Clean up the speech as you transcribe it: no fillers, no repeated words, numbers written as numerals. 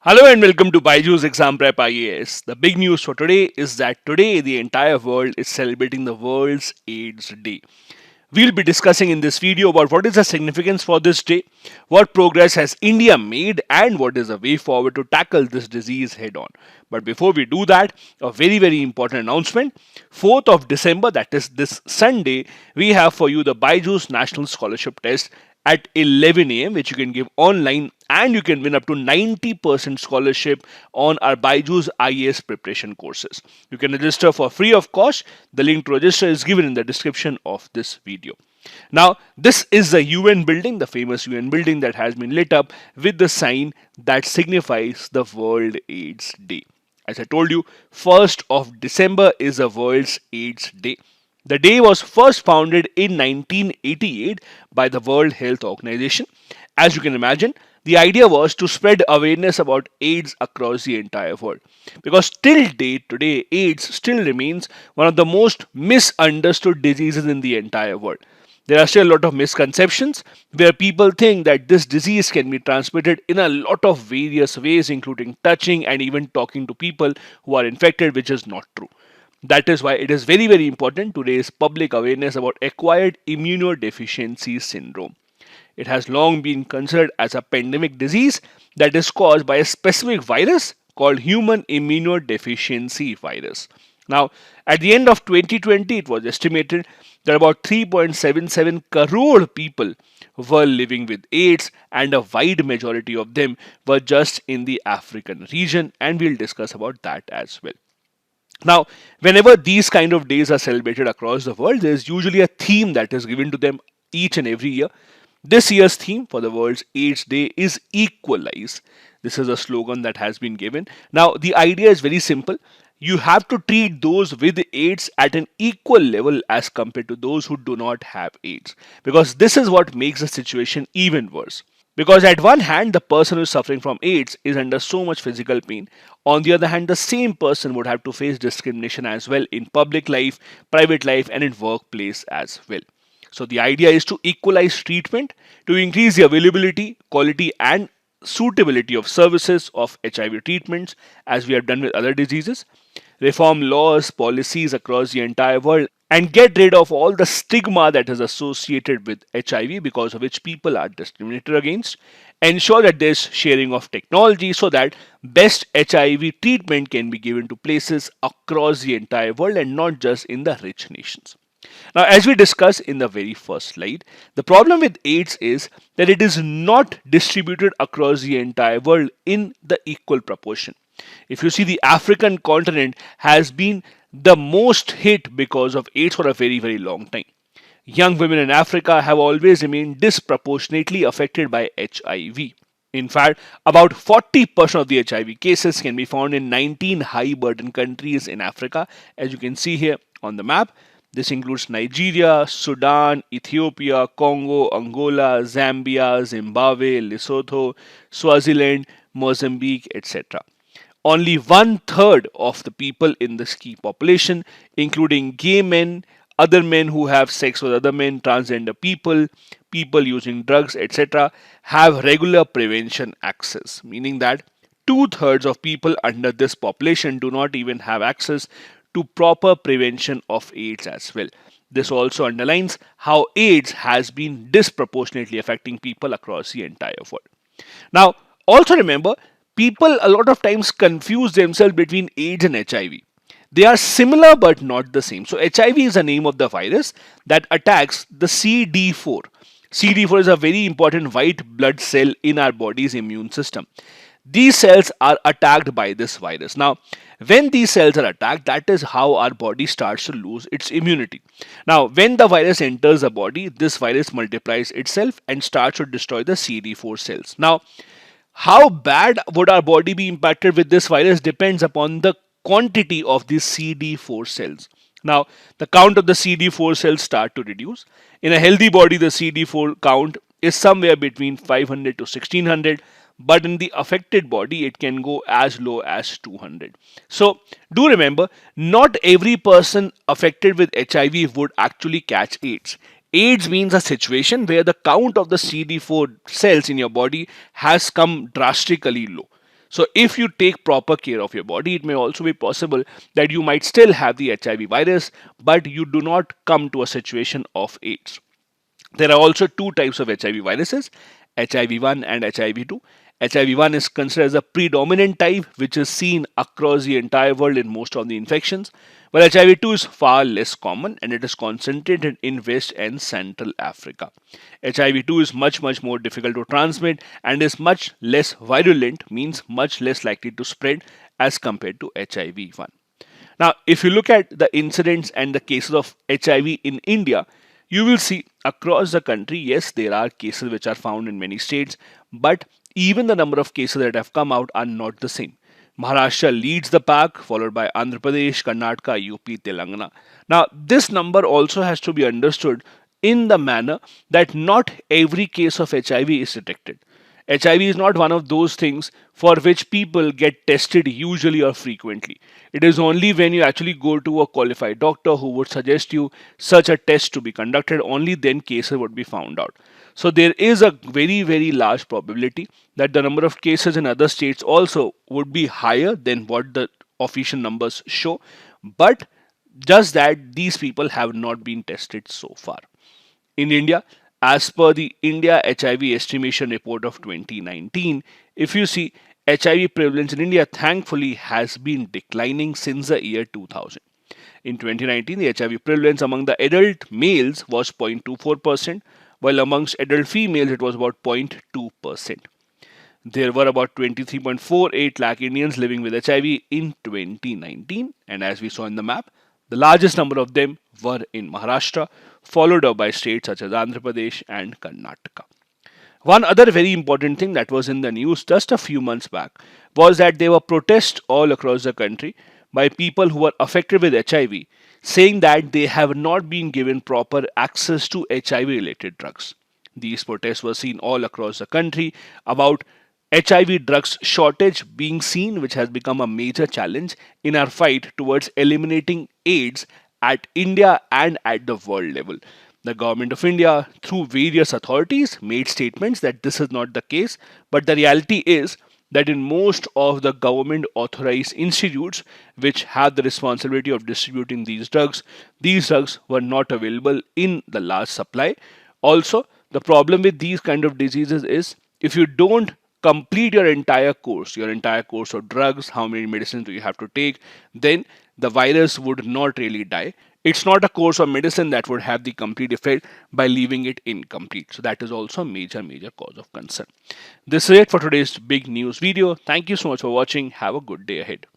Hello and welcome to Baiju's Exam Prep IAS. The big news for today is that today the entire world is celebrating the World's AIDS Day. We'll be discussing in this video about what is the significance for this day, what progress has India made, and what is the way forward to tackle this disease head on. But before we do that, a very important announcement. 4th of December, that is this Sunday, we have for you the Baiju's National Scholarship Test at 11 a.m., which you can give online, and you can win up to 90% scholarship on our Baiju's IAS preparation courses. You can register for free of cost. The link to register is given in the description of this video. Now, this is the UN building, the famous UN building that has been lit up with the sign that signifies the World AIDS Day. As I told you, 1st of December is the World's AIDS Day. The day was first founded in 1988 by the World Health Organization. As you can imagine, the idea was to spread awareness about AIDS across the entire world. Because till date today, AIDS still remains one of the most misunderstood diseases in the entire world. There are still a lot of misconceptions where people think that this disease can be transmitted in a lot of various ways, including touching and even talking to people who are infected, which is not true. That is why it is very important to raise public awareness about acquired immunodeficiency syndrome. It has long been considered as a pandemic disease that is caused by a specific virus called human immunodeficiency virus. Now, at the end of 2020, it was estimated that about 3.77 crore people were living with AIDS, and a wide majority of them were just in the African region, and we'll discuss about that as well. Now, whenever these kind of days are celebrated across the world, there is usually a theme that is given to them each and every year. This year's theme for the World's AIDS Day is Equalize. This is a slogan that has been given. Now, the idea is very simple. You have to treat those with AIDS at an equal level as compared to those who do not have AIDS. Because this is what makes the situation even worse. Because at one hand, the person who is suffering from AIDS is under so much physical pain. On the other hand, the same person would have to face discrimination as well in public life, private life, and in workplace as well. So the idea is to equalize treatment, to increase the availability, quality, and suitability of services of HIV treatments as we have done with other diseases, reform laws, policies across the entire world, and get rid of all the stigma that is associated with HIV because of which people are discriminated against, ensure that there's sharing of technology so that best HIV treatment can be given to places across the entire world and not just in the rich nations. Now, as we discussed in the very first slide, the problem with AIDS is that it is not distributed across the entire world in the equal proportion. If you see, the African continent has been the most hit because of AIDS for a very long time. Young women in Africa have always remained disproportionately affected by HIV. In fact, about 40% of the HIV cases can be found in 19 high burden countries in Africa, as you can see here on the map. This includes Nigeria, Sudan, Ethiopia, Congo, Angola, Zambia, Zimbabwe, Lesotho, Swaziland, Mozambique, etc. Only one third of the people in this key population, including gay men, other men who have sex with other men, transgender people, people using drugs, etc., have regular prevention access, meaning that two-thirds of people under this population do not even have access to proper prevention of AIDS as well. This also underlines how AIDS has been disproportionately affecting people across the entire world. Now, also remember, people a lot of times confuse themselves between AIDS and HIV. They are similar but not the same. So, HIV is the name of the virus that attacks the CD4. CD4 is a very important white blood cell in our body's immune system. These cells are attacked by this virus. Now, when these cells are attacked, that is how our body starts to lose its immunity. Now, when the virus enters the body, this virus multiplies itself and starts to destroy the CD4 cells. Now, how bad would our body be impacted with this virus depends upon the quantity of these CD4 cells. Now, the count of the CD4 cells start to reduce. In a healthy body, the CD4 count is somewhere between 500 to 1600, but in the affected body, it can go as low as 200. So, do remember, not every person affected with HIV would actually catch AIDS. AIDS means a situation where the count of the CD4 cells in your body has come drastically low. So if you take proper care of your body, it may also be possible that you might still have the HIV virus, but you do not come to a situation of AIDS. There are also two types of HIV viruses, HIV-1 and HIV-2. HIV-1 is considered as a predominant type which is seen across the entire world in most of the infections, while HIV-2 is far less common and it is concentrated in West and Central Africa. HIV-2 is much more difficult to transmit and is much less virulent, means much less likely to spread as compared to HIV-1. Now, if you look at the incidents and the cases of HIV in India, you will see across the country, yes, there are cases which are found in many states, but even the number of cases that have come out are not the same. Maharashtra leads the pack, followed by Andhra Pradesh, Karnataka, UP, Telangana. Now, this number also has to be understood in the manner that not every case of HIV is detected. HIV is not one of those things for which people get tested usually or frequently. It is only when you actually go to a qualified doctor who would suggest you such a test to be conducted, only then cases would be found out. So there is a very large probability that the number of cases in other states also would be higher than what the official numbers show. But just that these people have not been tested so far. In India, as per the India HIV estimation report of 2019, if you see, HIV prevalence in India thankfully has been declining since the year 2000. In 2019, the HIV prevalence among the adult males was 0.24%, while amongst adult females it was about 0.2%. There were about 23.48 lakh Indians living with HIV in 2019, and as we saw in the map, the largest number of them were in Maharashtra, followed up by states such as Andhra Pradesh and Karnataka. One other very important thing that was in the news just a few months back was that there were protests all across the country by people who were affected with HIV saying that they have not been given proper access to HIV related drugs. These protests were seen all across the country about HIV drugs shortage being seen, which has become a major challenge in our fight towards eliminating AIDS at India and at the world level. The government of India, through various authorities, made statements that this is not the case, but the reality is that in most of the government authorized institutes which have the responsibility of distributing these drugs were not available in the large supply. Also, the problem with these kind of diseases is if you don't complete your entire course of drugs, how many medicines do you have to take, then the virus would not really die. It's not a course of medicine that would have the complete effect by leaving it incomplete. So that is also a major cause of concern. This is it for today's big news video. Thank you so much for watching. Have a good day ahead.